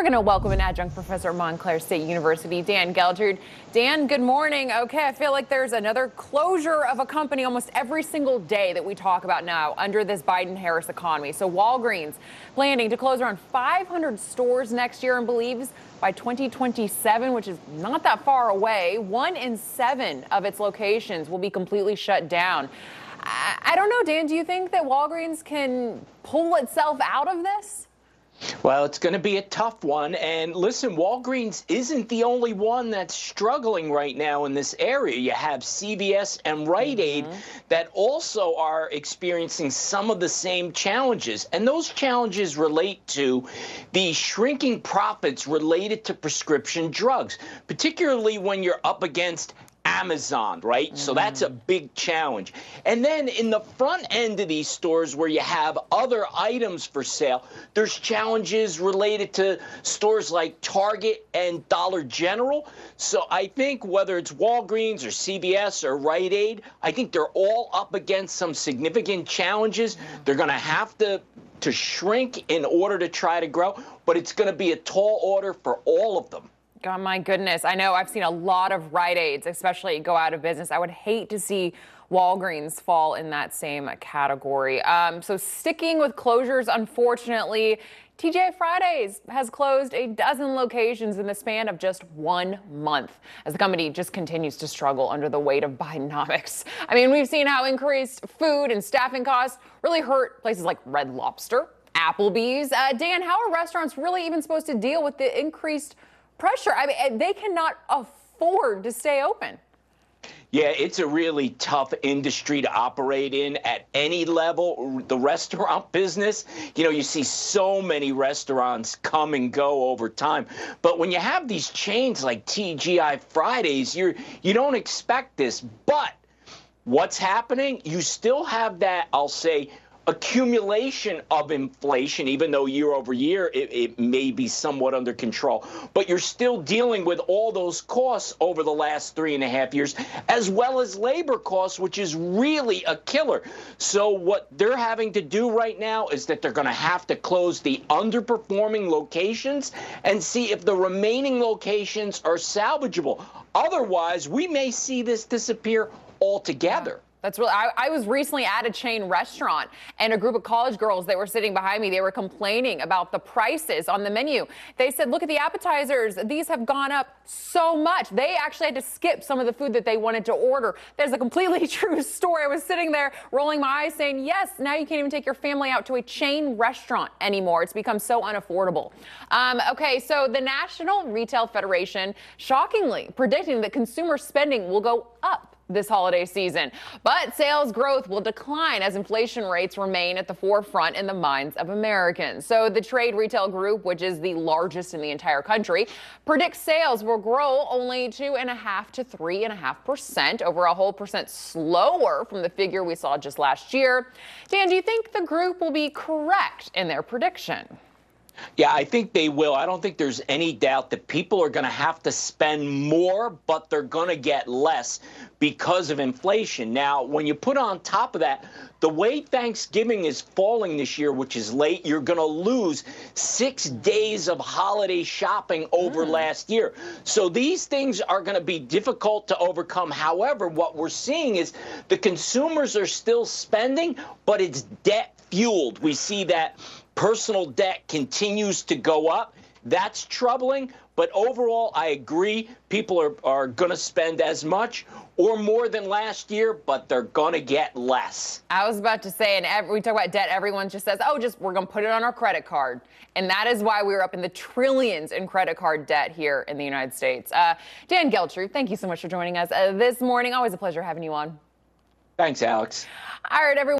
We're going to welcome an adjunct professor at Montclair State University, Dan Geltrude. Dan, good morning. Okay, I feel like there's another closure of a company almost every single day that we talk about now under this Biden-Harris economy. So Walgreens planning to close around 500 stores next year and believes by 2027, which is not that far away, 1 in 7 of its locations will be completely shut down. I don't know, Dan, do you think that Walgreens can pull itself out of this? Well, it's going to be a tough one. And listen, Walgreens isn't the only one that's struggling right now in this area. You have CVS and Rite Aid that also are experiencing some of the same challenges. And those challenges relate to the shrinking profits related to prescription drugs, particularly when you're up against Amazon, right? So that's a big challenge. And then in the front end of these stores where you have other items for sale, there's challenges related to stores like Target and Dollar General. So I think whether it's Walgreens or CVS or Rite Aid, I think they're all up against some significant challenges. They're going to have to shrink in order to try to grow, but it's going to be a tall order for all of them. Oh, my goodness. I know I've seen a lot of Rite Aids, especially, go out of business. I would hate to see Walgreens fall in that same category. So sticking with closures, unfortunately, TGI Fridays has closed a dozen locations in the span of just 1 month as the company just continues to struggle under the weight of Bidenomics. I mean, we've seen how increased food and staffing costs really hurt places like Red Lobster, Applebee's. Dan, how are restaurants really even supposed to deal with the increased pressure? I mean, they cannot afford to stay open. Yeah, it's a really tough industry to operate in at any level. The restaurant business, you see so many restaurants come and go over time. But when you have these chains like TGI Fridays, you don't expect this. But what's happening? You still have that, I'll say, accumulation of inflation, even though year over year it may be somewhat under control. But you're still dealing with all those costs over the last 3.5 years, as well as labor costs, which is really a killer. So what they're having to do right now is that they're going to have to close the underperforming locations and see if the remaining locations are salvageable. Otherwise, we may see this disappear altogether. Yeah. That's really, I was recently at a chain restaurant and a group of college girls that were sitting behind me, they were complaining about the prices on the menu. They said, look at the appetizers. These have gone up so much. They actually had to skip some of the food that they wanted to order. There's a completely true story. I was sitting there rolling my eyes saying, yes, now you can't even take your family out to a chain restaurant anymore. It's become so unaffordable. Okay, so the National Retail Federation shockingly predicting that consumer spending will go up this holiday season. But sales growth will decline as inflation rates remain at the forefront in the minds of Americans. So the trade retail group, which is the largest in the entire country, predicts sales will grow only 2.5% to 3.5%, over a whole percent slower from the figure we saw just last year. Dan, do you think the group will be correct in their prediction? Yeah, I think they will. I don't think there's any doubt that people are going to have to spend more, but they're going to get less because of inflation. Now, when you put on top of that, the way Thanksgiving is falling this year, which is late, you're going to lose 6 days of holiday shopping over last year. So these things are going to be difficult to overcome. However, what we're seeing is the consumers are still spending, but it's debt fueled. We see that personal debt continues to go up. That's troubling. But overall, I agree. People are going to spend as much or more than last year, but they're going to get less. I was about to say, and we talk about debt, everyone just says, oh, we're going to put it on our credit card. And that is why we're up in the trillions in credit card debt here in the United States. Dan Geltrude, thank you so much for joining us this morning. Always a pleasure having you on. Thanks, Alex. All right, everyone.